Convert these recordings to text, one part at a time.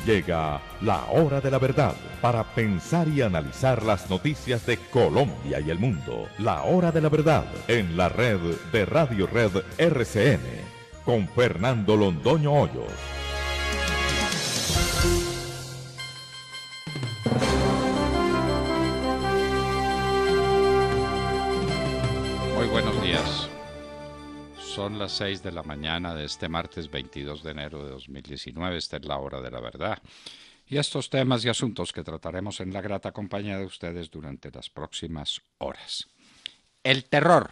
Llega la hora de la verdad para pensar y analizar las noticias de Colombia y el mundo. La hora de la verdad en la red de Radio Red RCN con Fernando Londoño Hoyos. Muy buenos días. Son las 6 de la mañana de este martes 22 de enero de 2019. Esta es la hora de la verdad. Y estos temas y asuntos que trataremos en la grata compañía de ustedes durante las próximas horas. El terror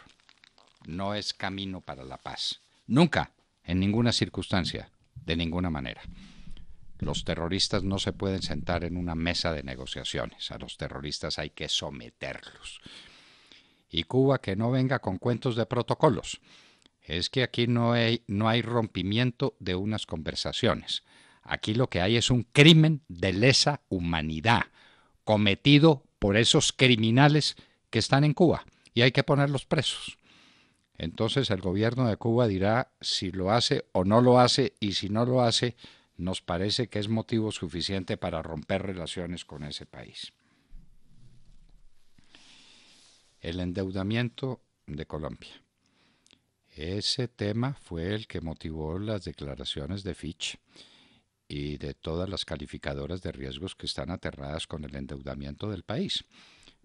no es camino para la paz. Nunca, en ninguna circunstancia, de ninguna manera. Los terroristas no se pueden sentar en una mesa de negociaciones. A los terroristas hay que someterlos. Y Cuba que no venga con cuentos de protocolos. Es que aquí no hay rompimiento de unas conversaciones. Aquí lo que hay es un crimen de lesa humanidad cometido por esos criminales que están en Cuba y hay que ponerlos presos. Entonces el gobierno de Cuba dirá si lo hace o no lo hace, y si no lo hace, nos parece que es motivo suficiente para romper relaciones con ese país. El endeudamiento de Colombia. Ese tema fue el que motivó las declaraciones de Fitch y de todas las calificadoras de riesgos que están aterradas con el endeudamiento del país,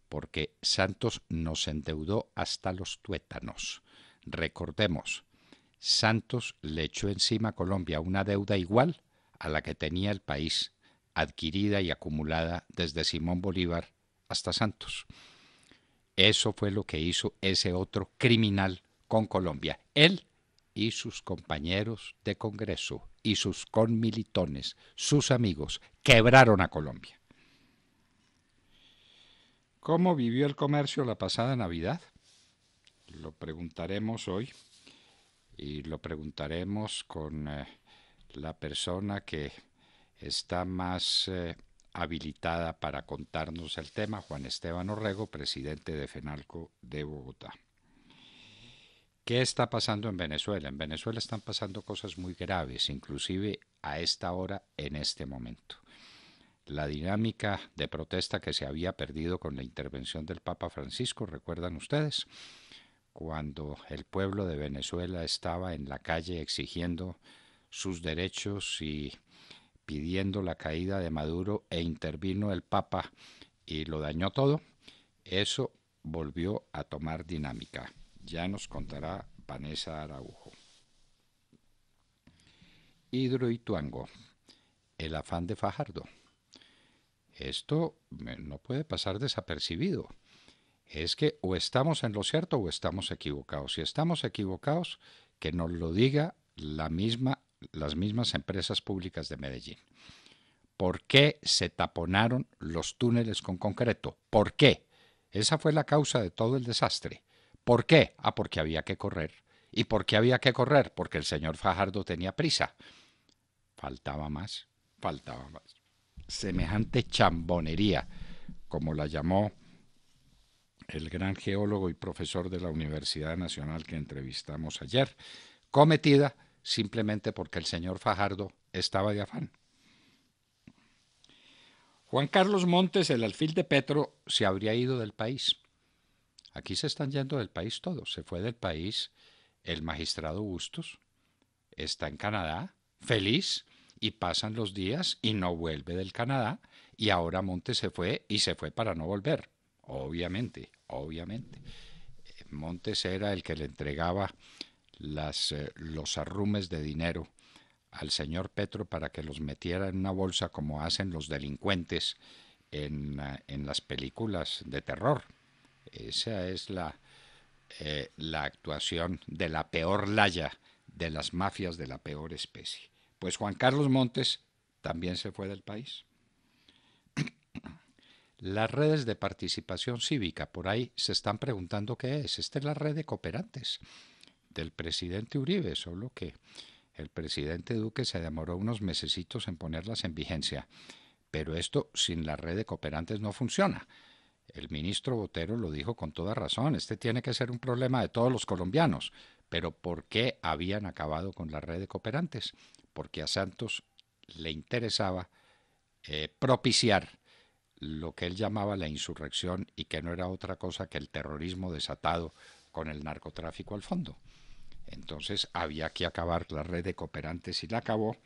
porque Santos nos endeudó hasta los tuétanos. Recordemos, Santos le echó encima a Colombia una deuda igual a la que tenía el país, adquirida y acumulada desde Simón Bolívar hasta Santos. Eso fue lo que hizo ese otro criminal con Colombia. Él y sus compañeros de Congreso y sus conmilitones, sus amigos, quebraron a Colombia. ¿Cómo vivió el comercio la pasada Navidad? Lo preguntaremos hoy y lo preguntaremos con la persona que está más habilitada para contarnos el tema, Juan Esteban Orrego, presidente de FENALCO de Bogotá. ¿Qué está pasando en Venezuela? En Venezuela están pasando cosas muy graves, inclusive a esta hora, en este momento. La dinámica de protesta que se había perdido con la intervención del Papa Francisco, ¿recuerdan ustedes? Cuando el pueblo de Venezuela estaba en la calle exigiendo sus derechos y pidiendo la caída de Maduro, e intervino el Papa y lo dañó todo, eso volvió a tomar dinámica. Ya nos contará Vanessa Araujo. Hidroituango, el afán de Fajardo. Esto no puede pasar desapercibido. Es que o estamos en lo cierto o estamos equivocados. Si estamos equivocados, que nos lo diga las mismas empresas públicas de Medellín. ¿Por qué se taponaron los túneles con concreto? ¿Por qué? Esa fue la causa de todo el desastre. ¿Por qué? Porque había que correr. ¿Y por qué había que correr? Porque el señor Fajardo tenía prisa. Faltaba más. Semejante chambonería, como la llamó el gran geólogo y profesor de la Universidad Nacional que entrevistamos ayer, cometida simplemente porque el señor Fajardo estaba de afán. Juan Carlos Montes, el alfil de Petro, se habría ido del país. Aquí se están yendo del país todos. Se fue del país el magistrado Bustos, está en Canadá, feliz, y pasan los días y no vuelve del Canadá, y ahora Montes se fue y se fue para no volver. Obviamente. Montes era el que le entregaba los arrumes de dinero al señor Petro para que los metiera en una bolsa como hacen los delincuentes en las películas de terror. Esa es la actuación de la peor laya de las mafias de la peor especie. Pues Juan Carlos Montes también se fue del país. Las redes de participación cívica, por ahí se están preguntando qué es. Esta es la red de cooperantes del presidente Uribe, solo que el presidente Duque se demoró unos mesecitos en ponerlas en vigencia. Pero esto sin la red de cooperantes no funciona. El ministro Botero lo dijo con toda razón. Este tiene que ser un problema de todos los colombianos. Pero ¿por qué habían acabado con la red de cooperantes? Porque a Santos le interesaba propiciar lo que él llamaba la insurrección y que no era otra cosa que el terrorismo desatado con el narcotráfico al fondo. Entonces había que acabar la red de cooperantes y la acabó,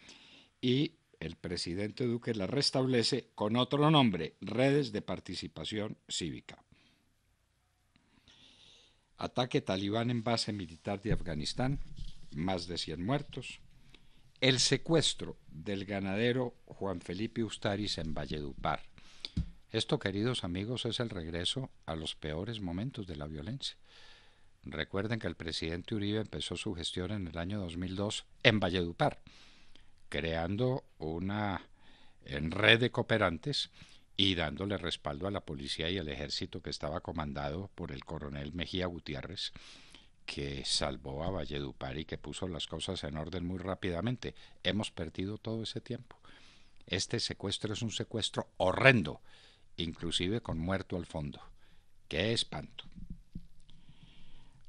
y el presidente Duque la restablece con otro nombre: redes de participación cívica. Ataque talibán en base militar de Afganistán, más de 100 muertos. El secuestro del ganadero Juan Felipe Ustaris en Valledupar. Esto, queridos amigos, es el regreso a los peores momentos de la violencia. Recuerden que el presidente Uribe empezó su gestión en el año 2002 en Valledupar, creando una red de cooperantes y dándole respaldo a la policía y al ejército que estaba comandado por el coronel Mejía Gutiérrez, que salvó a Valledupar y que puso las cosas en orden muy rápidamente. Hemos perdido todo ese tiempo. Este secuestro es un secuestro horrendo, inclusive con muerto al fondo. ¡Qué espanto!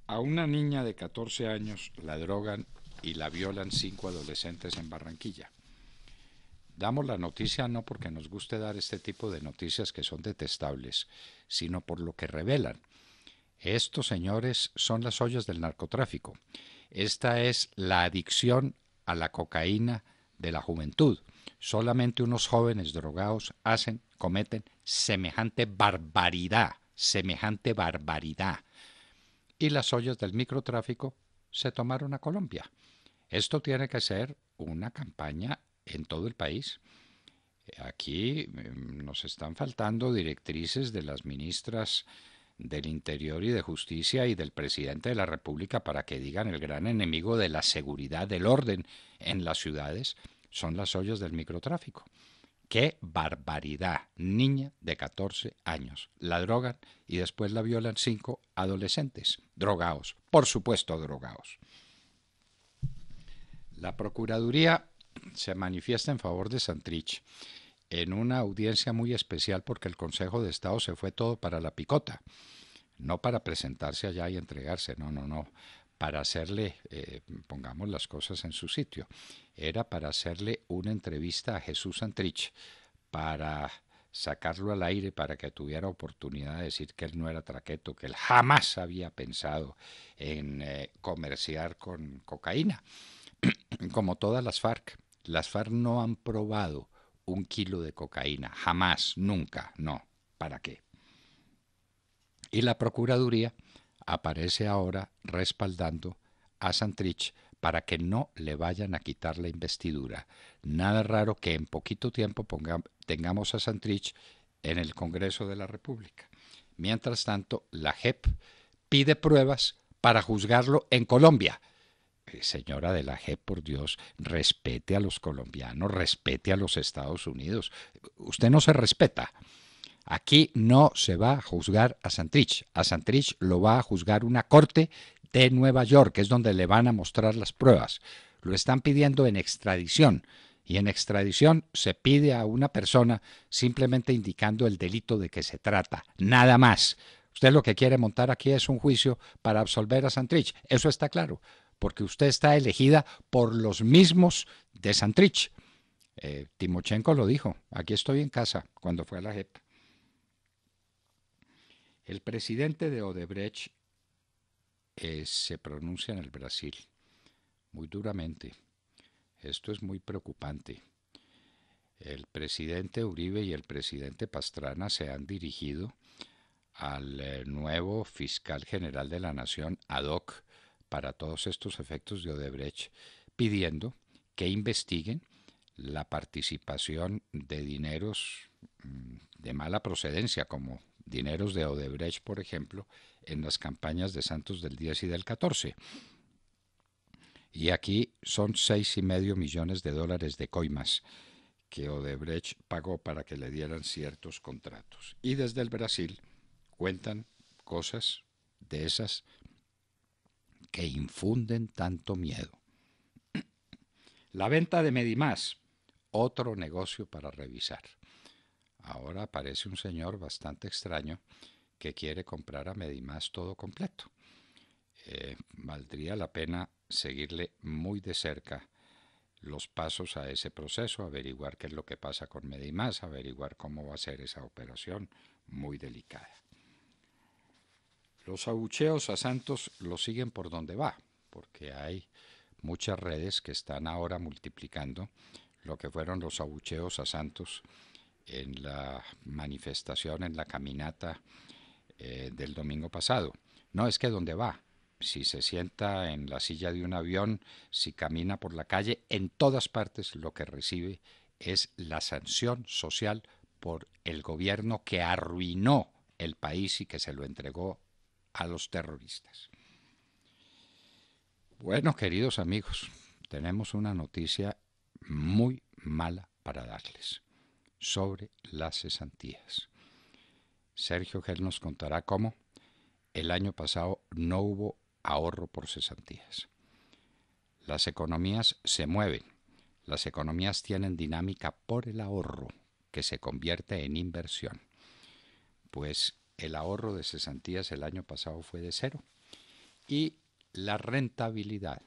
A una niña de 14 años la drogan y la violan 5 adolescentes en Barranquilla. Damos la noticia no porque nos guste dar este tipo de noticias que son detestables, sino por lo que revelan. Estos señores son las ollas del narcotráfico. Esta es la adicción a la cocaína de la juventud. Solamente unos jóvenes drogados cometen semejante barbaridad, semejante barbaridad. Y las ollas del microtráfico se tomaron a Colombia. Esto tiene que ser una campaña en todo el país. Aquí nos están faltando directrices de las ministras del Interior y de Justicia y del presidente de la República para que digan: el gran enemigo de la seguridad, del orden en las ciudades son las ollas del microtráfico. ¡Qué barbaridad! Niña de 14 años. La drogan y después la violan 5 adolescentes. Drogados. Por supuesto, drogados. La Procuraduría se manifiesta en favor de Santrich en una audiencia muy especial porque el Consejo de Estado se fue todo para la picota. No para presentarse allá y entregarse, no. Para hacerle, pongamos las cosas en su sitio, era para hacerle una entrevista a Jesús Santrich, para sacarlo al aire, para que tuviera oportunidad de decir que él no era traqueto, que él jamás había pensado en comerciar con cocaína. Como todas las FARC no han probado 1 kilo de cocaína, jamás, nunca, no, ¿para qué? Y la Procuraduría aparece ahora respaldando a Santrich para que no le vayan a quitar la investidura. Nada raro que en poquito tiempo tengamos a Santrich en el Congreso de la República. Mientras tanto, la JEP pide pruebas para juzgarlo en Colombia. Señora de la JEP, por Dios, respete a los colombianos, respete a los Estados Unidos. Usted no se respeta. Aquí no se va a juzgar a Santrich. A Santrich lo va a juzgar una corte de Nueva York, que es donde le van a mostrar las pruebas. Lo están pidiendo en extradición. Y en extradición se pide a una persona simplemente indicando el delito de que se trata. Nada más. Usted lo que quiere montar aquí es un juicio para absolver a Santrich. Eso está claro, porque usted está elegida por los mismos de Santrich. Timochenko lo dijo. Aquí estoy en casa cuando fue a la JEP. El presidente de Odebrecht se pronuncia en el Brasil muy duramente. Esto es muy preocupante. El presidente Uribe y el presidente Pastrana se han dirigido al nuevo fiscal general de la Nación, ad hoc, para todos estos efectos de Odebrecht, pidiendo que investiguen la participación de dineros de mala procedencia, como dineros de Odebrecht, por ejemplo, en las campañas de Santos del 10 y del 14. Y aquí son $6,5 millones de coimas que Odebrecht pagó para que le dieran ciertos contratos. Y desde el Brasil cuentan cosas de esas que infunden tanto miedo. La venta de Medimás, otro negocio para revisar. Ahora aparece un señor bastante extraño que quiere comprar a Medimás todo completo. Valdría la pena seguirle muy de cerca los pasos a ese proceso, averiguar qué es lo que pasa con Medimás, averiguar cómo va a ser esa operación muy delicada. Los abucheos a Santos lo siguen por donde va, porque hay muchas redes que están ahora multiplicando lo que fueron los abucheos a Santos en la manifestación, en la caminata del domingo pasado. No, es que donde va, si se sienta en la silla de un avión, si camina por la calle, en todas partes lo que recibe es la sanción social por el gobierno que arruinó el país y que se lo entregó a los terroristas. Bueno, queridos amigos, tenemos una noticia muy mala para darles sobre las cesantías. Sergio Gel nos contará cómo el año pasado no hubo ahorro por cesantías. Las economías se mueven, las economías tienen dinámica por el ahorro, que se convierte en inversión. Pues el ahorro de cesantías el año pasado fue de 0 y la rentabilidad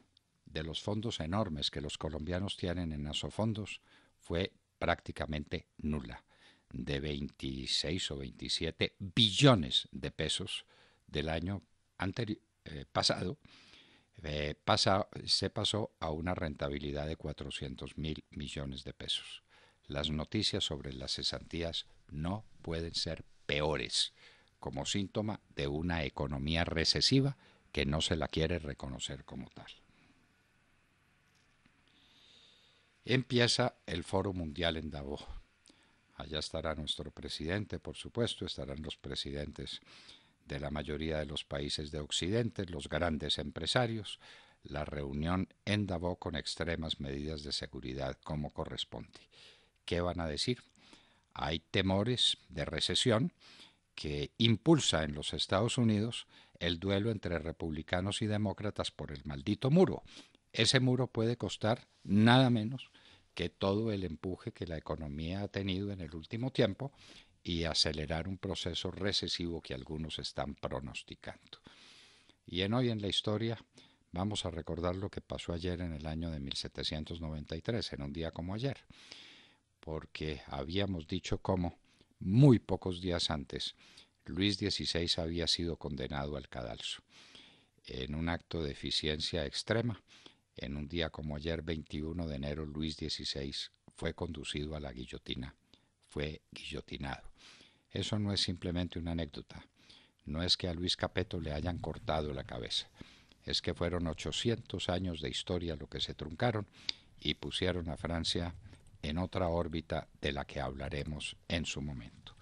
de los fondos enormes que los colombianos tienen en asofondos fue prácticamente nula, de 26 o 27 billones de pesos del año pasado, se pasó a una rentabilidad de 400.000 millones de pesos. Las noticias sobre las cesantías no pueden ser peores, como síntoma de una economía recesiva que no se la quiere reconocer como tal. Empieza el Foro Mundial en Davos. Allá estará nuestro presidente, por supuesto, estarán los presidentes de la mayoría de los países de Occidente, los grandes empresarios, la reunión en Davos con extremas medidas de seguridad como corresponde. ¿Qué van a decir? Hay temores de recesión que impulsa en los Estados Unidos el duelo entre republicanos y demócratas por el maldito muro. Ese muro puede costar nada menos que todo el empuje que la economía ha tenido en el último tiempo y acelerar un proceso recesivo que algunos están pronosticando. Y hoy en la historia vamos a recordar lo que pasó ayer en el año de 1793, en un día como ayer, porque habíamos dicho cómo muy pocos días antes Luis XVI había sido condenado al cadalso. En un acto de eficiencia extrema, en un día como ayer, 21 de enero, Luis XVI fue conducido a la guillotina, fue guillotinado. Eso no es simplemente una anécdota, no es que a Luis Capeto le hayan cortado la cabeza, es que fueron 800 años de historia lo que se truncaron y pusieron a Francia en otra órbita de la que hablaremos en su momento.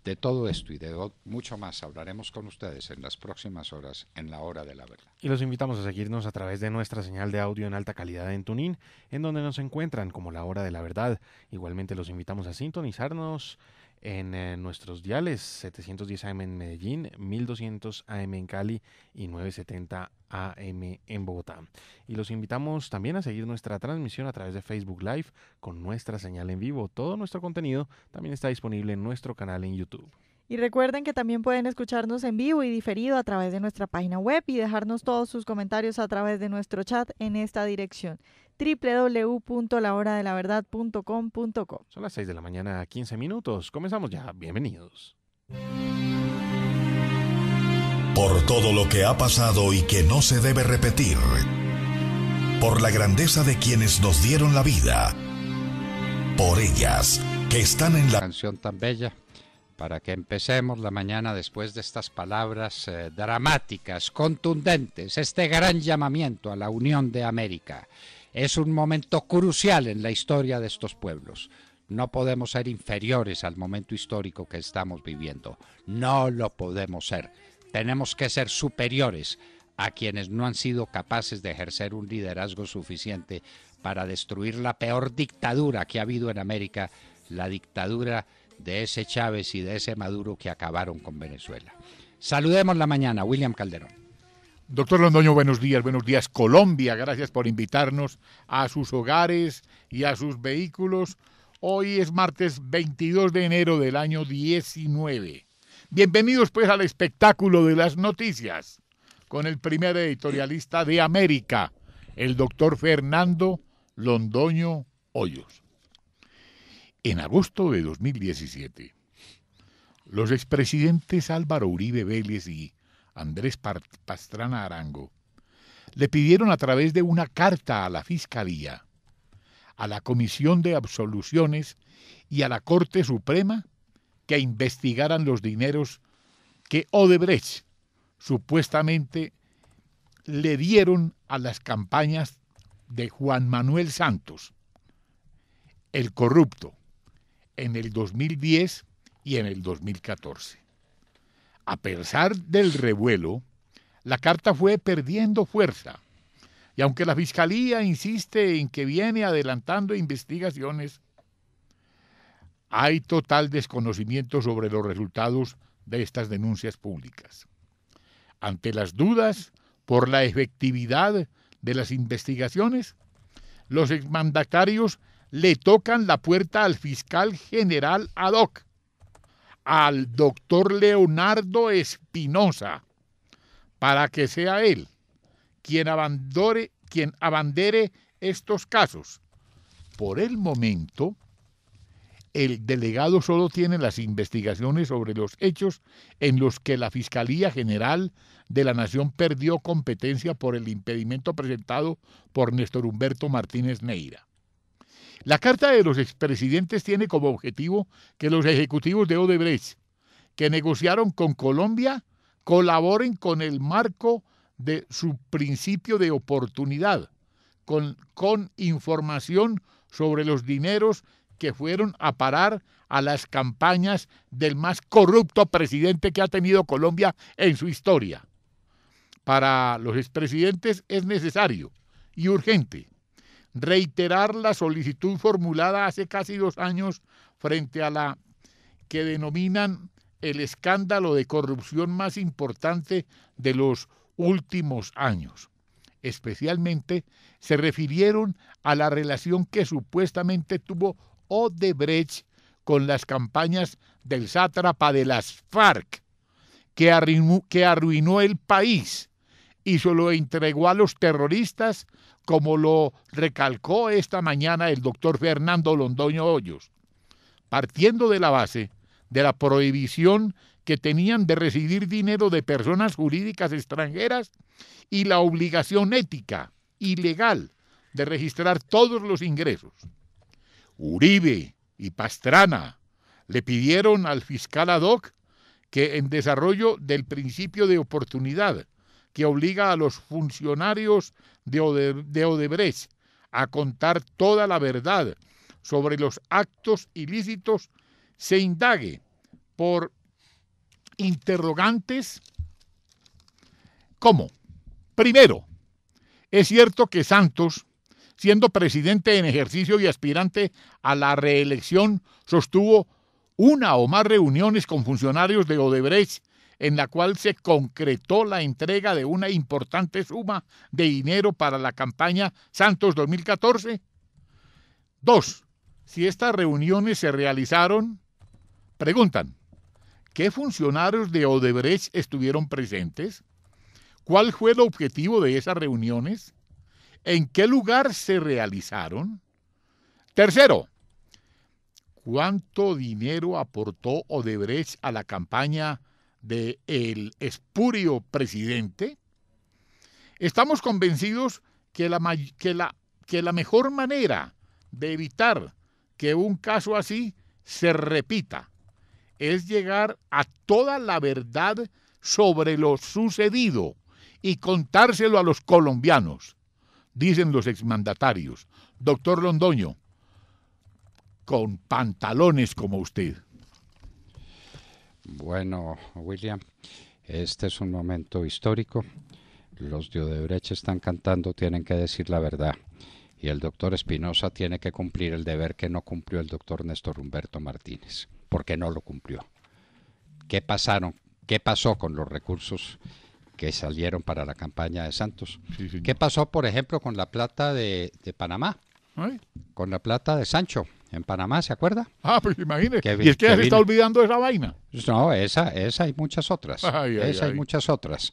De todo esto y de mucho más hablaremos con ustedes en las próximas horas en la Hora de la Verdad. Y los invitamos a seguirnos a través de nuestra señal de audio en alta calidad en TuneIn, en donde nos encuentran como la Hora de la Verdad. Igualmente los invitamos a sintonizarnos en nuestros diales 710 AM en Medellín, 1200 AM en Cali y 970 AM en Bogotá. Y los invitamos también a seguir nuestra transmisión a través de Facebook Live con nuestra señal en vivo. Todo nuestro contenido también está disponible en nuestro canal en YouTube. Y recuerden que también pueden escucharnos en vivo y diferido a través de nuestra página web y dejarnos todos sus comentarios a través de nuestro chat en esta dirección: www.lahoradelaverdad.com.co. Son las 6 de la mañana, 15 minutos. Comenzamos ya. Bienvenidos. Por todo lo que ha pasado y que no se debe repetir. Por la grandeza de quienes nos dieron la vida. Por ellas, que están en la canción tan bella, para que empecemos la mañana después de estas palabras dramáticas, contundentes, este gran llamamiento a la unión de América. Es un momento crucial en la historia de estos pueblos. No podemos ser inferiores al momento histórico que estamos viviendo. No lo podemos ser. Tenemos que ser superiores a quienes no han sido capaces de ejercer un liderazgo suficiente para destruir la peor dictadura que ha habido en América, la dictadura de ese Chávez y de ese Maduro que acabaron con Venezuela. Saludemos la mañana, William Calderón. Doctor Londoño, buenos días Colombia, gracias por invitarnos a sus hogares y a sus vehículos. Hoy es martes 22 de enero del año 19. Bienvenidos pues al espectáculo de las noticias, con el primer editorialista de América, el doctor Fernando Londoño Hoyos. En agosto de 2017, los expresidentes Álvaro Uribe Vélez y Andrés Pastrana Arango le pidieron a través de una carta a la Fiscalía, a la Comisión de Absoluciones y a la Corte Suprema que investigaran los dineros que Odebrecht supuestamente le dieron a las campañas de Juan Manuel Santos, el corrupto, en el 2010 y en el 2014. A pesar del revuelo, la carta fue perdiendo fuerza, y aunque la Fiscalía insiste en que viene adelantando investigaciones, hay total desconocimiento sobre los resultados de estas denuncias públicas. Ante las dudas por la efectividad de las investigaciones, los exmandatarios le tocan la puerta al fiscal general ad hoc, al doctor Leonardo Espinosa, para que sea él quien abandere estos casos. Por el momento, el delegado solo tiene las investigaciones sobre los hechos en los que la Fiscalía General de la Nación perdió competencia por el impedimento presentado por Néstor Humberto Martínez Neira. La carta de los expresidentes tiene como objetivo que los ejecutivos de Odebrecht, que negociaron con Colombia, colaboren con el marco de su principio de oportunidad, con información sobre los dineros que fueron a parar a las campañas del más corrupto presidente que ha tenido Colombia en su historia. Para los expresidentes es necesario y urgente reiterar la solicitud formulada hace casi 2 años frente a la que denominan el escándalo de corrupción más importante de los últimos años. Especialmente se refirieron a la relación que supuestamente tuvo Odebrecht con las campañas del sátrapa de las FARC, que arruinó el país y se lo entregó a los terroristas, como lo recalcó esta mañana el doctor Fernando Londoño Hoyos, partiendo de la base de la prohibición que tenían de recibir dinero de personas jurídicas extranjeras y la obligación ética y legal de registrar todos los ingresos. Uribe y Pastrana le pidieron al fiscal ad hoc que, en desarrollo del principio de oportunidad que obliga a los funcionarios de Odebrecht a contar toda la verdad sobre los actos ilícitos, se indague por interrogantes como: primero, ¿es cierto que Santos, siendo presidente en ejercicio y aspirante a la reelección, sostuvo una o más reuniones con funcionarios de Odebrecht en la cual se concretó la entrega de una importante suma de dinero para la campaña Santos 2014? 2. Si estas reuniones se realizaron, preguntan, ¿qué funcionarios de Odebrecht estuvieron presentes? ¿Cuál fue el objetivo de esas reuniones? ¿En qué lugar se realizaron? Tercero, ¿cuánto dinero aportó Odebrecht a la campaña del espurio presidente? Estamos convencidos que la mejor manera de evitar que un caso así se repita es llegar a toda la verdad sobre lo sucedido y contárselo a los colombianos, dicen los exmandatarios. Doctor Londoño, con pantalones como usted. Bueno, William, este es un momento histórico. Los de Odebrecht están cantando, tienen que decir la verdad. Y el doctor Espinosa tiene que cumplir el deber que no cumplió el doctor Néstor Humberto Martínez, porque no lo cumplió. ¿Qué pasó con los recursos que salieron para la campaña de Santos? Sí, ¿qué pasó, por ejemplo, con la plata de Panamá? ¿Ay? Con la plata de Sancho en Panamá, ¿se acuerda? Ah, pues imagínese. Y es que ya se está olvidando de esa vaina. No, esa hay muchas otras. Hay muchas otras.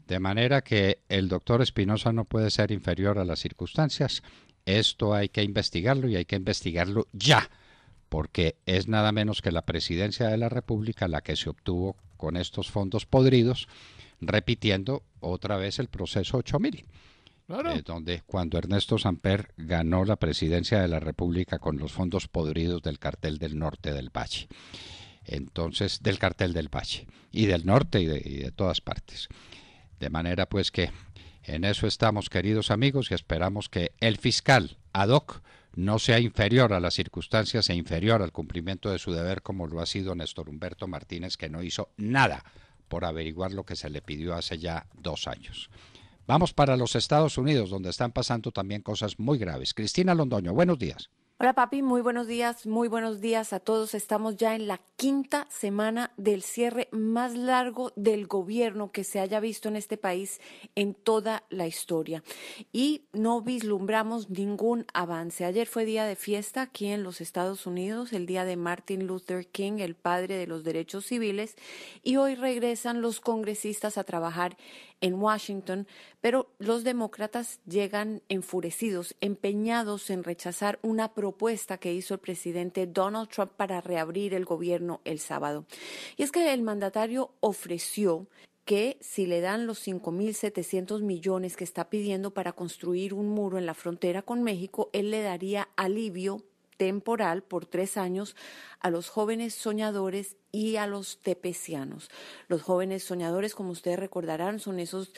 De manera que el doctor Espinosa no puede ser inferior a las circunstancias. esto hay que investigarlo y hay que investigarlo ya, porque es nada menos que la presidencia de la República la que se obtuvo con estos fondos podridos, repitiendo otra vez el proceso 8000. Claro. Donde cuando Ernesto Samper ganó la presidencia de la República con los fondos podridos del cartel del norte del Valle. Entonces, del cartel del Valle y del norte y de todas partes. De manera pues que en eso estamos, queridos amigos, y esperamos que el fiscal ad hoc no sea inferior a las circunstancias e inferior al cumplimiento de su deber, como lo ha sido Néstor Humberto Martínez, que no hizo nada por averiguar lo que se le pidió hace ya 2 años. Vamos para los Estados Unidos, donde están pasando también cosas muy graves. Cristina Londoño, buenos días. Hola papi, muy buenos días a todos. Estamos ya en la 5ª semana del cierre más largo del gobierno que se haya visto en este país en toda la historia y no vislumbramos ningún avance. Ayer fue día de fiesta aquí en los Estados Unidos, el día de Martin Luther King, el padre de los derechos civiles, y hoy regresan los congresistas a trabajar en Washington, pero los demócratas llegan enfurecidos, empeñados en rechazar una propuesta que hizo el presidente Donald Trump para reabrir el gobierno el sábado. Y es que el mandatario ofreció que si le dan los 5.700 millones que está pidiendo para construir un muro en la frontera con México, él le daría alivio temporal por 3 años a los jóvenes soñadores y a los tepecianos. Los jóvenes soñadores, como ustedes recordarán, son esos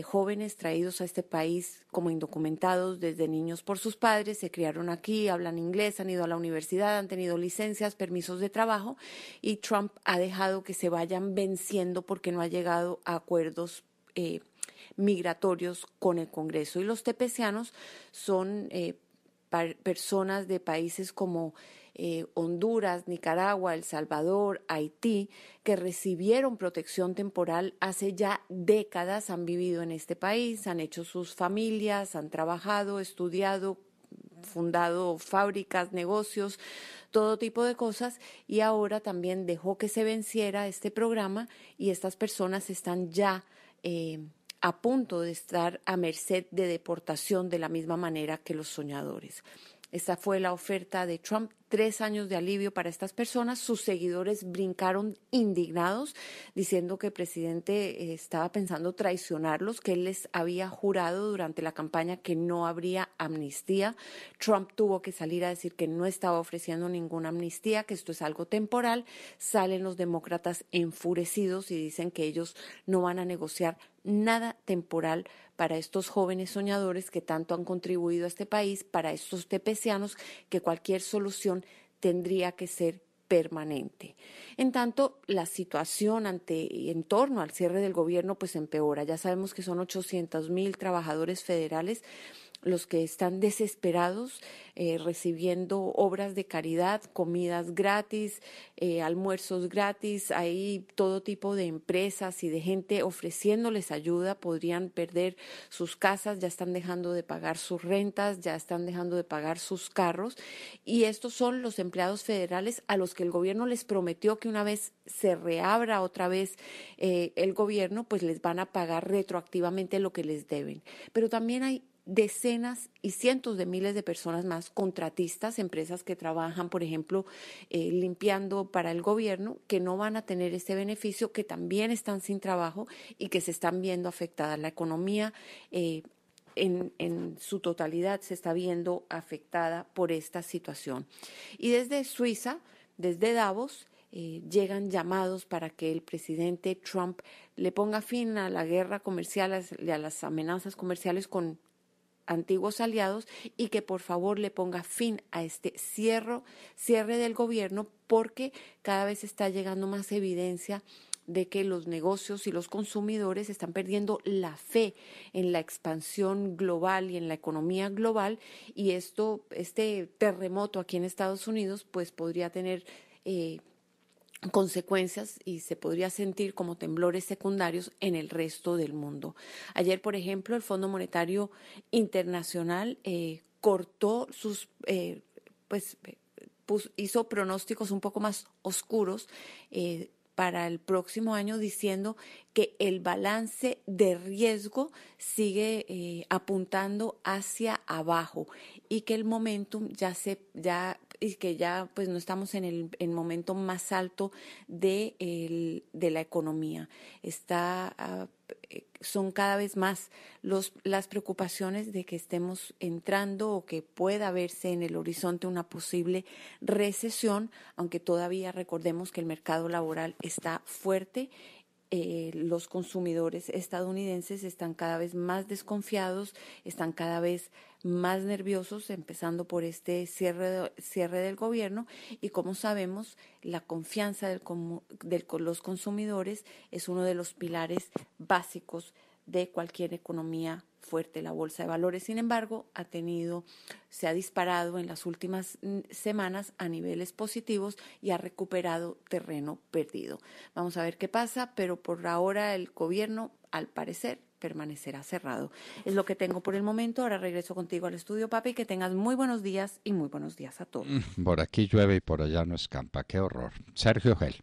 jóvenes traídos a este país como indocumentados desde niños por sus padres, se criaron aquí, hablan inglés, han ido a la universidad, han tenido licencias, permisos de trabajo, y Trump ha dejado que se vayan venciendo porque no ha llegado a acuerdos migratorios con el Congreso. Y los tepecianos son personas de países como Honduras, Nicaragua, El Salvador, Haití, que recibieron protección temporal hace ya décadas, han vivido en este país, han hecho sus familias, han trabajado, estudiado, fundado fábricas, negocios, todo tipo de cosas, y ahora también dejó que se venciera este programa y estas personas están ya a punto de estar a merced de deportación de la misma manera que los soñadores. Esta fue la oferta de Trump, 3 años de alivio para estas personas. Sus seguidores brincaron indignados, diciendo que el presidente estaba pensando traicionarlos, que él les había jurado durante la campaña que no habría amnistía. Trump tuvo que salir a decir que no estaba ofreciendo ninguna amnistía, que esto es algo temporal. Salen los demócratas enfurecidos y dicen que ellos no van a negociar nada temporal para estos jóvenes soñadores que tanto han contribuido a este país, para estos tepecianos, que cualquier solución tendría que ser permanente. En tanto, la situación en torno al cierre del gobierno pues empeora. Ya sabemos que son 800,000 trabajadores federales los que están desesperados recibiendo obras de caridad, comidas gratis, almuerzos gratis. Hay todo tipo de empresas y de gente ofreciéndoles ayuda. Podrían perder sus casas, ya están dejando de pagar sus rentas, ya están dejando de pagar sus carros. Y estos son los empleados federales a los que el gobierno les prometió que una vez se reabra otra vez el gobierno, pues les van a pagar retroactivamente lo que les deben. Pero también hay decenas y cientos de miles de personas más, contratistas, empresas que trabajan, por ejemplo, limpiando para el gobierno, que no van a tener ese beneficio, que también están sin trabajo y que se están viendo afectadas. La economía en su totalidad se está viendo afectada por esta situación. Y desde Suiza, desde Davos, llegan llamados para que el presidente Trump le ponga fin a la guerra comercial y a las amenazas comerciales con antiguos aliados, y que por favor le ponga fin a este cierre del gobierno, porque cada vez está llegando más evidencia de que los negocios y los consumidores están perdiendo la fe en la expansión global y en la economía global, y este terremoto aquí en Estados Unidos pues podría tener consecuencias y se podría sentir como temblores secundarios en el resto del mundo. Ayer, por ejemplo, el Fondo Monetario Internacional cortó hizo pronósticos un poco más oscuros para el próximo año diciendo que el balance de riesgo sigue apuntando hacia abajo y que el momentum y que ya pues no estamos en el momento más alto de la economía. Son cada vez más las preocupaciones de que estemos entrando o que pueda verse en el horizonte una posible recesión, aunque todavía recordemos que el mercado laboral está fuerte. Los consumidores estadounidenses están cada vez más desconfiados, están cada vez más nerviosos, empezando por este cierre del gobierno, y como sabemos, la confianza de los consumidores es uno de los pilares básicos de cualquier economía fuerte. La bolsa de valores, sin embargo, se ha disparado en las últimas semanas a niveles positivos y ha recuperado terreno perdido. Vamos a ver qué pasa, pero por ahora el gobierno, al parecer, permanecerá cerrado. Es lo que tengo por el momento. Ahora regreso contigo al estudio, papi, que tengas muy buenos días y muy buenos días a todos. Por aquí llueve y por allá no escampa. Qué horror. Sergio Gel.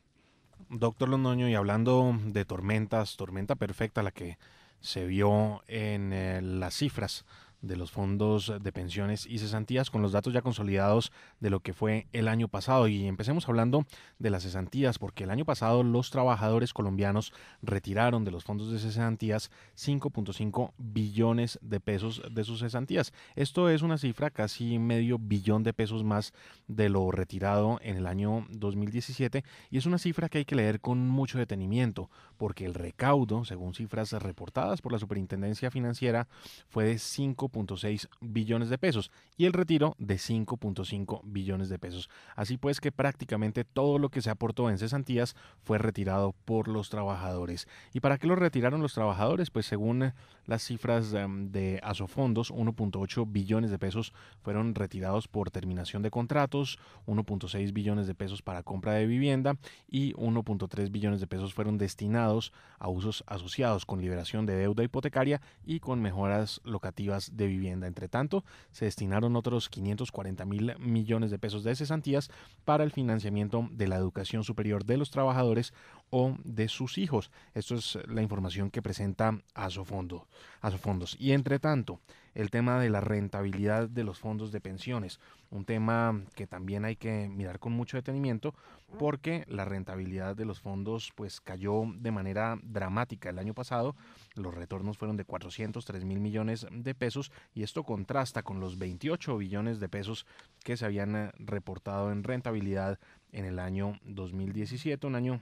Doctor Londoño, y hablando de tormentas, tormenta perfecta la que se vio en las cifras de los fondos de pensiones y cesantías con los datos ya consolidados de lo que fue el año pasado. Y empecemos hablando de las cesantías, porque el año pasado los trabajadores colombianos retiraron de los fondos de cesantías 5.5 billones de pesos de sus cesantías. Esto es una cifra casi medio billón de pesos más de lo retirado en el año 2017, y es una cifra que hay que leer con mucho detenimiento, porque el recaudo, según cifras reportadas por la Superintendencia Financiera, fue de 5.6 billones de pesos y el retiro de 5.5 billones de pesos. Así pues que prácticamente todo lo que se aportó en cesantías fue retirado por los trabajadores. ¿Y para qué lo retiraron los trabajadores? Pues según las cifras de Asofondos, 1.8 billones de pesos fueron retirados por terminación de contratos, 1.6 billones de pesos para compra de vivienda y 1.3 billones de pesos fueron destinados a usos asociados con liberación de deuda hipotecaria y con mejoras locativas de vivienda. Entre tanto, se destinaron otros 540.000 millones de pesos de cesantías para el financiamiento de la educación superior de los trabajadores o de sus hijos. Esto es la información que presenta Asofondos. Y entre tanto, el tema de la rentabilidad de los fondos de pensiones, un tema que también hay que mirar con mucho detenimiento, porque la rentabilidad de los fondos pues cayó de manera dramática el año pasado. Los retornos fueron de 403.000 millones de pesos y esto contrasta con los 28 billones de pesos que se habían reportado en rentabilidad en el año 2017, un año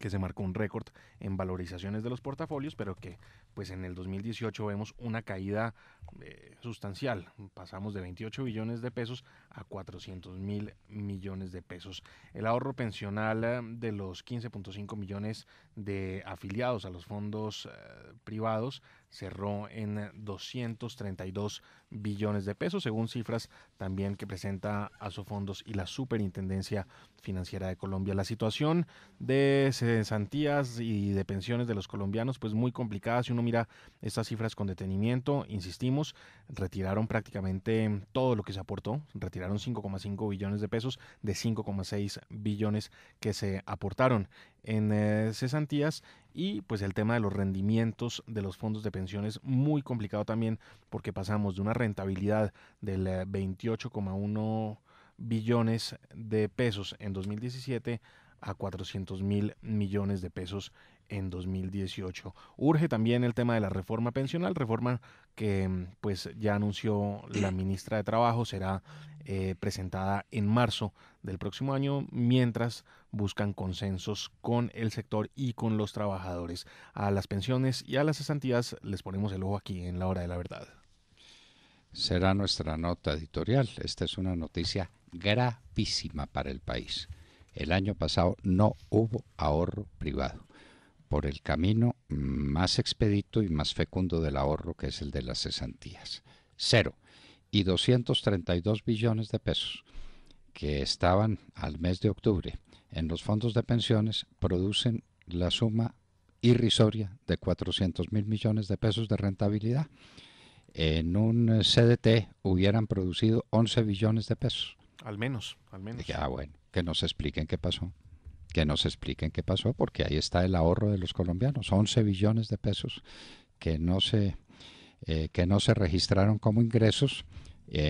que se marcó un récord en valorizaciones de los portafolios, pero que pues en el 2018 vemos una caída sustancial. Pasamos de 28 billones de pesos a 400.000 millones de pesos. El ahorro pensional de los 15.5 millones de afiliados a los fondos privados cerró en 232 billones de pesos, según cifras también que presenta Asofondos y la Superintendencia Financiera de Colombia. La situación de cesantías y de pensiones de los colombianos pues muy complicada. Si uno mira estas cifras con detenimiento, insistimos, retiraron prácticamente todo lo que se aportó, retiraron 5.5 billones de pesos de 5.6 billones que se aportaron en cesantías, y pues el tema de los rendimientos de los fondos de pensiones muy complicado también, porque pasamos de una rentabilidad del 28,1 billones de pesos en 2017 a 400.000 millones de pesos en 2018. Urge también el tema de la reforma pensional, reforma que pues ya anunció la ministra de Trabajo, será presentada en marzo del próximo año, mientras buscan consensos con el sector y con los trabajadores. A las pensiones y a las cesantías les ponemos el ojo aquí en la hora de la verdad. Será nuestra nota editorial. Esta es una noticia gravísima para el país. El año pasado no hubo ahorro privado por el camino más expedito y más fecundo del ahorro, que es el de las cesantías. 0. Y 232 billones de pesos que estaban al mes de octubre en los fondos de pensiones producen la suma irrisoria de 400.000 millones de pesos de rentabilidad. En un CDT hubieran producido 11 billones de pesos. Al menos. Bueno, que nos expliquen qué pasó. que nos expliquen qué pasó, porque ahí está el ahorro de los colombianos, 11 billones de pesos que no se registraron como ingresos,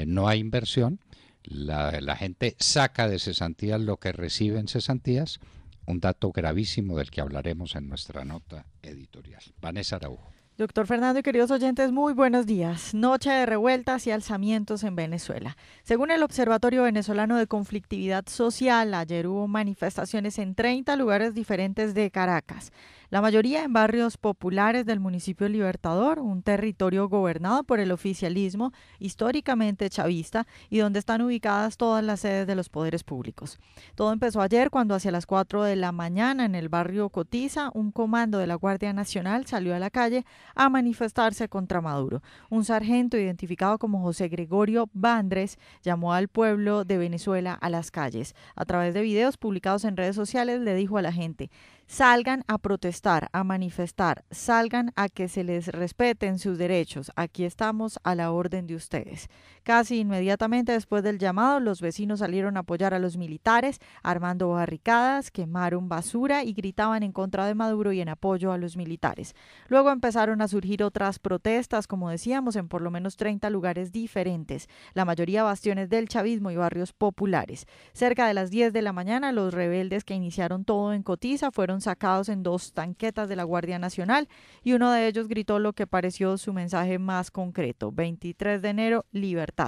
no hay inversión, la gente saca de cesantías lo que recibe en cesantías, un dato gravísimo del que hablaremos en nuestra nota editorial. Vanessa Araujo. Doctor Fernando y queridos oyentes, muy buenos días. Noche de revueltas y alzamientos en Venezuela. Según el Observatorio Venezolano de Conflictividad Social, ayer hubo manifestaciones en 30 lugares diferentes de Caracas. La mayoría en barrios populares del municipio Libertador, un territorio gobernado por el oficialismo históricamente chavista y donde están ubicadas todas las sedes de los poderes públicos. Todo empezó ayer cuando hacia las 4 de la mañana en el barrio Cotiza, un comando de la Guardia Nacional salió a la calle a manifestarse contra Maduro. Un sargento identificado como José Gregorio Bandres llamó al pueblo de Venezuela a las calles. A través de videos publicados en redes sociales le dijo a la gente: salgan a protestar, a manifestar, salgan a que se les respeten sus derechos. Aquí estamos a la orden de ustedes. Casi inmediatamente después del llamado, los vecinos salieron a apoyar a los militares, armando barricadas, quemaron basura y gritaban en contra de Maduro y en apoyo a los militares. Luego empezaron a surgir otras protestas, como decíamos, en por lo menos 30 lugares diferentes, la mayoría bastiones del chavismo y barrios populares. Cerca de las 10 de la mañana, los rebeldes que iniciaron todo en Cotiza fueron sacados en 2 tanquetas de la Guardia Nacional y uno de ellos gritó lo que pareció su mensaje más concreto: 23 de enero, libertad.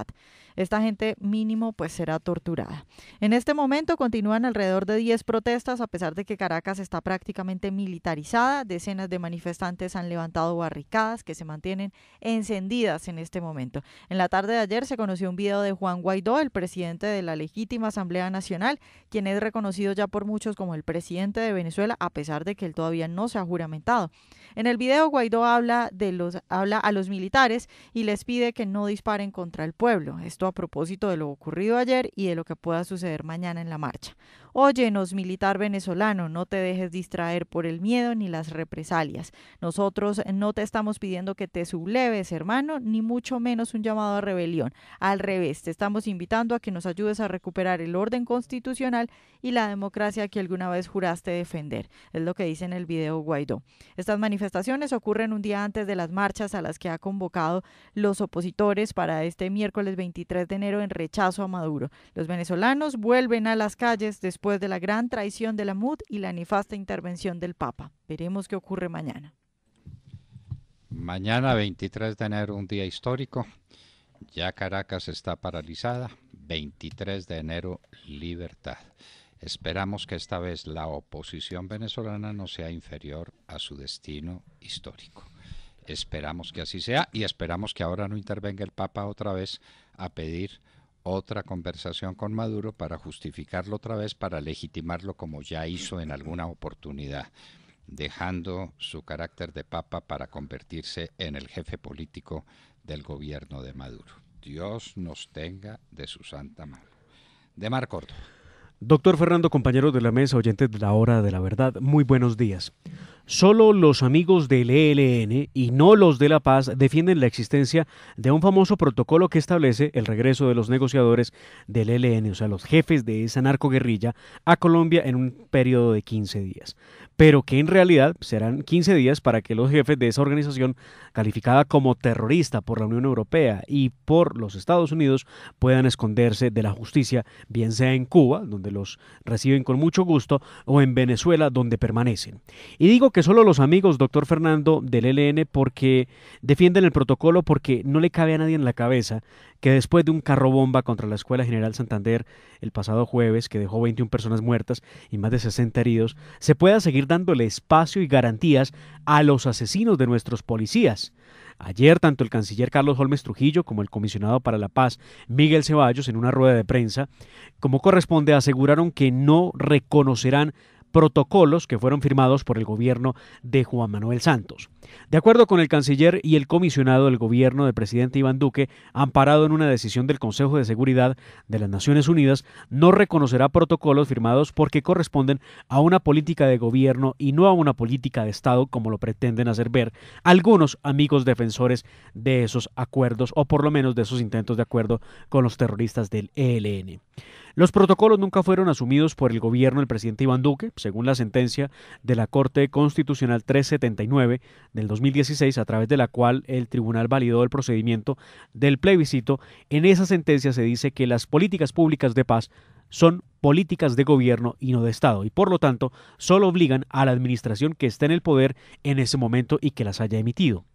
Esta gente mínimo pues será torturada. En este momento continúan alrededor de 10 protestas a pesar de que Caracas está prácticamente militarizada. Decenas de manifestantes han levantado barricadas que se mantienen encendidas en este momento. En la tarde de ayer se conoció un video de Juan Guaidó, el presidente de la legítima Asamblea Nacional, quien es reconocido ya por muchos como el presidente de Venezuela a pesar de que él todavía no se ha juramentado. En el video Guaidó habla a los militares y les pide que no disparen contra el pueblo. Esto a propósito de lo ocurrido ayer y de lo que pueda suceder mañana en la marcha. Óyenos, militar venezolano, no te dejes distraer por el miedo ni las represalias. Nosotros no te estamos pidiendo que te subleves, hermano, ni mucho menos un llamado a rebelión. Al revés, te estamos invitando a que nos ayudes a recuperar el orden constitucional y la democracia que alguna vez juraste defender. Es lo que dice en el video Guaidó. Estas manifestaciones ocurren un día antes de las marchas a las que ha convocado los opositores para este miércoles 23 de enero en rechazo a Maduro. Los venezolanos vuelven a las calles después de la gran traición de la MUD y la nefasta intervención del Papa. Veremos qué ocurre mañana. Mañana 23 de enero, un día histórico. Ya Caracas está paralizada. 23 de enero, libertad. Esperamos que esta vez la oposición venezolana no sea inferior a su destino histórico. Esperamos que así sea y esperamos que ahora no intervenga el Papa otra vez a pedir otra conversación con Maduro para justificarlo otra vez, para legitimarlo como ya hizo en alguna oportunidad, dejando su carácter de Papa para convertirse en el jefe político del gobierno de Maduro. Dios nos tenga de su santa mano. De Mar Córdoba. Doctor Fernando, compañeros de la mesa, oyentes de la Hora de la Verdad, muy buenos días. Solo los amigos del ELN y no los de la paz defienden la existencia de un famoso protocolo que establece el regreso de los negociadores del ELN, o sea, los jefes de esa narcoguerrilla, a Colombia en un periodo de 15 días. Pero que en realidad serán 15 días para que los jefes de esa organización, calificada como terrorista por la Unión Europea y por los Estados Unidos, puedan esconderse de la justicia, bien sea en Cuba, donde los reciben con mucho gusto, o en Venezuela, donde permanecen. Y digo que solo los amigos, doctor Fernando, del ELN, porque defienden el protocolo, porque no le cabe a nadie en la cabeza que después de un carro bomba contra la Escuela General Santander el pasado jueves, que dejó 21 personas muertas y más de 60 heridos, se pueda seguir dándole espacio y garantías a los asesinos de nuestros policías. Ayer, tanto el canciller Carlos Holmes Trujillo como el comisionado para la paz Miguel Ceballos, en una rueda de prensa, como corresponde, aseguraron que no reconocerán protocolos que fueron firmados por el gobierno de Juan Manuel Santos. De acuerdo con el canciller y el comisionado, del gobierno del presidente Iván Duque, amparado en una decisión del Consejo de Seguridad de las Naciones Unidas, no reconocerá protocolos firmados porque corresponden a una política de gobierno y no a una política de Estado, como lo pretenden hacer ver algunos amigos defensores de esos acuerdos, o por lo menos de esos intentos de acuerdo con los terroristas del ELN. Los protocolos nunca fueron asumidos por el gobierno del presidente Iván Duque, según la sentencia de la Corte Constitucional 379 del 2016, a través de la cual el tribunal validó el procedimiento del plebiscito. En esa sentencia se dice que las políticas públicas de paz son políticas de gobierno y no de Estado, y por lo tanto solo obligan a la administración que esté en el poder en ese momento y que las haya emitido.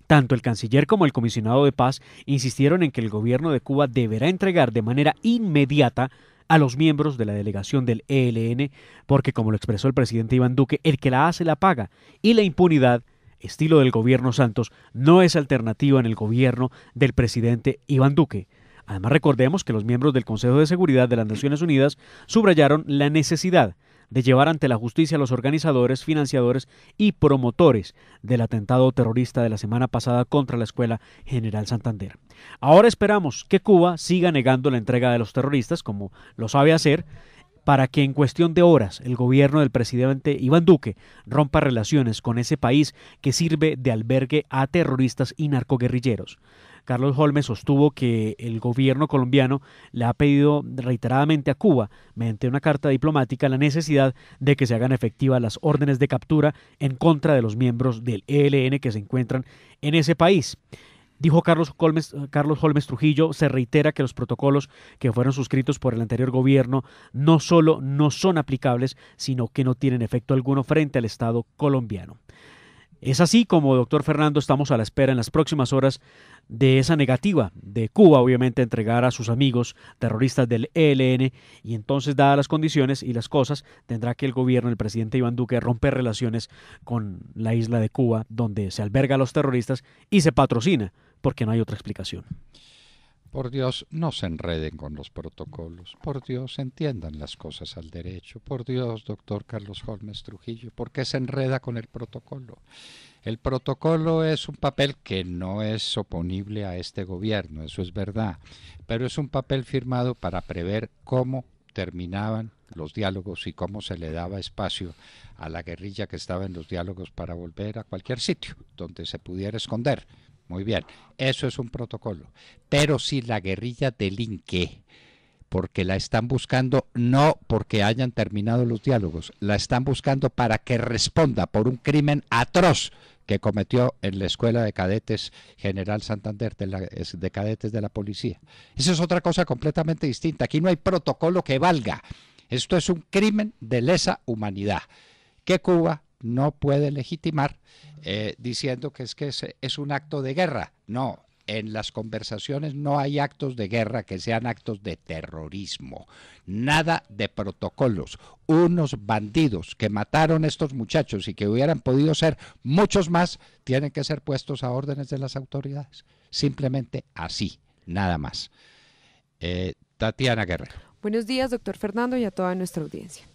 Tanto el canciller como el comisionado de paz insistieron en que el gobierno de Cuba deberá entregar de manera inmediata a los miembros de la delegación del ELN, porque, como lo expresó el presidente Iván Duque, el que la hace la paga, y la impunidad, estilo del gobierno Santos, no es alternativa en el gobierno del presidente Iván Duque. Además, recordemos que los miembros del Consejo de Seguridad de las Naciones Unidas subrayaron la necesidad de llevar ante la justicia a los organizadores, financiadores y promotores del atentado terrorista de la semana pasada contra la Escuela General Santander. Ahora esperamos que Cuba siga negando la entrega de los terroristas, como lo sabe hacer, para que en cuestión de horas el gobierno del presidente Iván Duque rompa relaciones con ese país que sirve de albergue a terroristas y narcoguerrilleros. Carlos Holmes sostuvo que el gobierno colombiano le ha pedido reiteradamente a Cuba, mediante una carta diplomática, la necesidad de que se hagan efectivas las órdenes de captura en contra de los miembros del ELN que se encuentran en ese país. Dijo Carlos Holmes Trujillo, se reitera que los protocolos que fueron suscritos por el anterior gobierno no solo no son aplicables, sino que no tienen efecto alguno frente al Estado colombiano. Es así como, doctor Fernando, estamos a la espera en las próximas horas de esa negativa de Cuba, obviamente, a entregar a sus amigos terroristas del ELN, y entonces, dadas las condiciones y las cosas, tendrá que el gobierno del presidente Iván Duque romper relaciones con la isla de Cuba, donde se alberga a los terroristas y se patrocina, porque no hay otra explicación. Por Dios, no se enreden con los protocolos. Por Dios, entiendan las cosas al derecho. Por Dios, doctor Carlos Holmes Trujillo, ¿por qué se enreda con el protocolo? El protocolo es un papel que no es oponible a este gobierno, eso es verdad, pero es un papel firmado para prever cómo terminaban los diálogos y cómo se le daba espacio a la guerrilla que estaba en los diálogos para volver a cualquier sitio donde se pudiera esconder. Muy bien, eso es un protocolo. Pero si la guerrilla delinque, porque la están buscando no porque hayan terminado los diálogos, la están buscando para que responda por un crimen atroz que cometió en la Escuela de Cadetes General Santander, de cadetes de la policía. Eso es otra cosa completamente distinta. Aquí no hay protocolo que valga. Esto es un crimen de lesa humanidad que Cuba no puede legitimar diciendo que es un acto de guerra. No, en las conversaciones no hay actos de guerra que sean actos de terrorismo. Nada de protocolos. Unos bandidos que mataron a estos muchachos y que hubieran podido ser muchos más, tienen que ser puestos a órdenes de las autoridades. Simplemente así, nada más. Tatiana Guerrero. Buenos días, doctor Fernando, y a toda nuestra audiencia.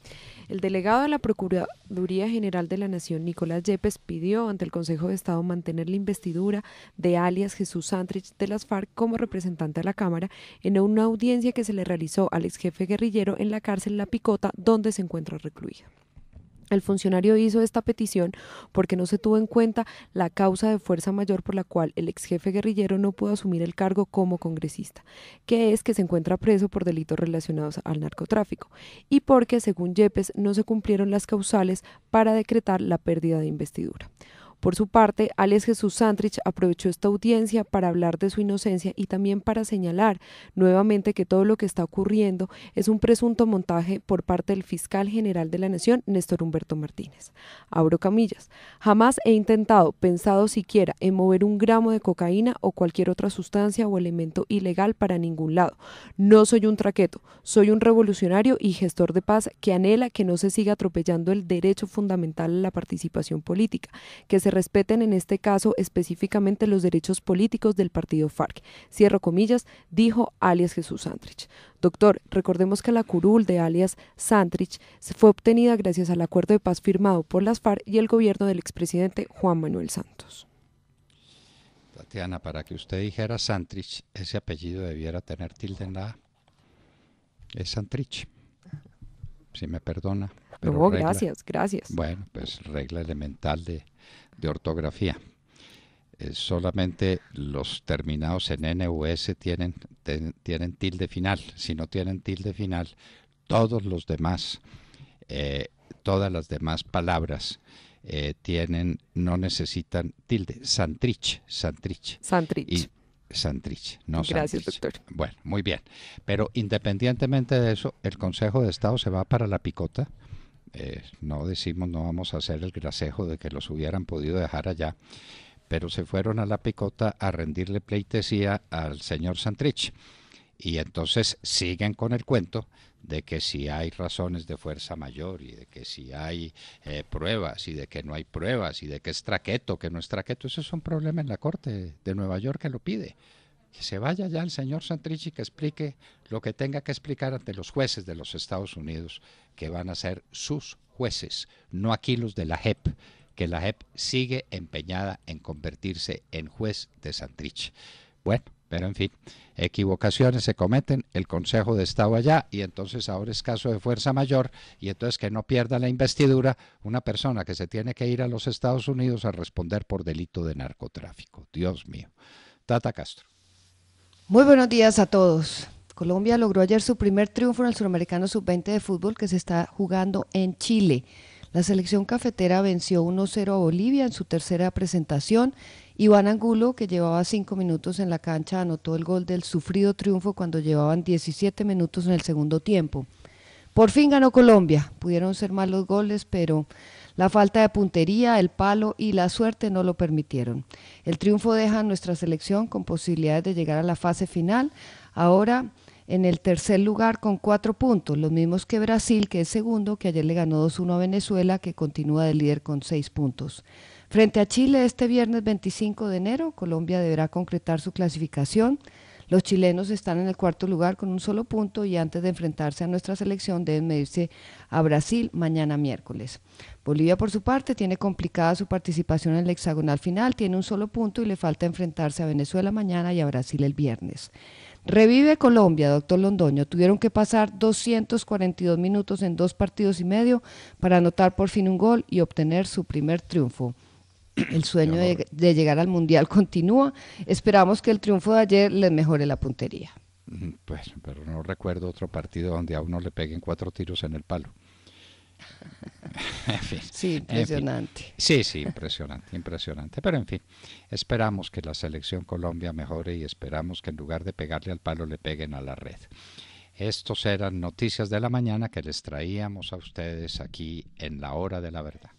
El delegado de la Procuraduría General de la Nación, Nicolás Yepes, pidió ante el Consejo de Estado mantener la investidura de alias Jesús Santrich de las FARC como representante a la Cámara en una audiencia que se le realizó al ex jefe guerrillero en la cárcel La Picota, donde se encuentra recluido. El funcionario hizo esta petición porque no se tuvo en cuenta la causa de fuerza mayor por la cual el ex jefe guerrillero no pudo asumir el cargo como congresista, que es que se encuentra preso por delitos relacionados al narcotráfico, y porque, según Yepes, no se cumplieron las causales para decretar la pérdida de investidura. Por su parte, alias Jesús Santrich aprovechó esta audiencia para hablar de su inocencia y también para señalar nuevamente que todo lo que está ocurriendo es un presunto montaje por parte del fiscal general de la Nación, Néstor Humberto Martínez. Abro comillas: jamás he pensado siquiera en mover un gramo de cocaína o cualquier otra sustancia o elemento ilegal para ningún lado. No soy un traqueto, soy un revolucionario y gestor de paz que anhela que no se siga atropellando el derecho fundamental a la participación política, que se respeten en este caso específicamente los derechos políticos del partido FARC. Cierro comillas, dijo alias Jesús Santrich. Doctor, recordemos que la curul de alias Santrich fue obtenida gracias al acuerdo de paz firmado por las FARC y el gobierno del expresidente Juan Manuel Santos. Tatiana, para que usted dijera Santrich, ese apellido debiera tener tilde en la A. Es Santrich, si me perdona. Pero no, gracias. Bueno, pues regla elemental de ortografía. Solamente los terminados en N u S tienen tilde final. Si no tienen tilde final, todos los demás todas las demás palabras no necesitan tilde. Santrich. Santrich, no Gracias, Santrich. doctor. Bueno, muy bien. Pero independientemente de eso, el Consejo de Estado se va para la picota. No vamos a hacer el gracejo de que los hubieran podido dejar allá, pero se fueron a la picota a rendirle pleitesía al señor Santrich. Y entonces siguen con el cuento de que si hay razones de fuerza mayor y de que si hay pruebas y de que no hay pruebas y de que es traqueto, que no es traqueto. Eso es un problema en la Corte de Nueva York que lo pide. Que se vaya ya el señor Santrich y que explique lo que tenga que explicar ante los jueces de los Estados Unidos, que van a ser sus jueces, no aquí los de la JEP, que la JEP sigue empeñada en convertirse en juez de Santrich. Bueno, pero en fin, equivocaciones se cometen, el Consejo de Estado allá, y entonces ahora es caso de fuerza mayor, y entonces que no pierda la investidura una persona que se tiene que ir a los Estados Unidos a responder por delito de narcotráfico. Dios mío. Tata Castro. Muy buenos días a todos. Colombia logró ayer su primer triunfo en el Suramericano Sub-20 de fútbol que se está jugando en Chile. La selección cafetera venció 1-0 a Bolivia en su tercera presentación. Iván Angulo, que llevaba 5 minutos en la cancha, anotó el gol del sufrido triunfo cuando llevaban 17 minutos en el segundo tiempo. Por fin ganó Colombia. Pudieron ser más los goles, pero la falta de puntería, el palo y la suerte no lo permitieron. El triunfo deja a nuestra selección con posibilidades de llegar a la fase final. Ahora en el tercer lugar con 4 puntos, los mismos que Brasil, que es segundo, que ayer le ganó 2-1 a Venezuela, que continúa de líder con 6 puntos. Frente a Chile este viernes 25 de enero, Colombia deberá concretar su clasificación. Los chilenos están en el cuarto lugar con un solo punto y antes de enfrentarse a nuestra selección deben medirse a Brasil mañana miércoles. Bolivia, por su parte, tiene complicada su participación en el hexagonal final, tiene un solo punto y le falta enfrentarse a Venezuela mañana y a Brasil el viernes. Revive Colombia, doctor Londoño. Tuvieron que pasar 242 minutos en 2 partidos y medio para anotar por fin un gol y obtener su primer triunfo. El sueño de llegar al Mundial continúa. Esperamos que el triunfo de ayer les mejore la puntería. Pues, pero no recuerdo otro partido donde a uno le peguen 4 tiros en el palo. En fin, sí, impresionante. Sí, impresionante. Pero en fin, esperamos que la selección Colombia mejore y esperamos que en lugar de pegarle al palo le peguen a la red. Estos eran noticias de la mañana que les traíamos a ustedes aquí en La Hora de la Verdad.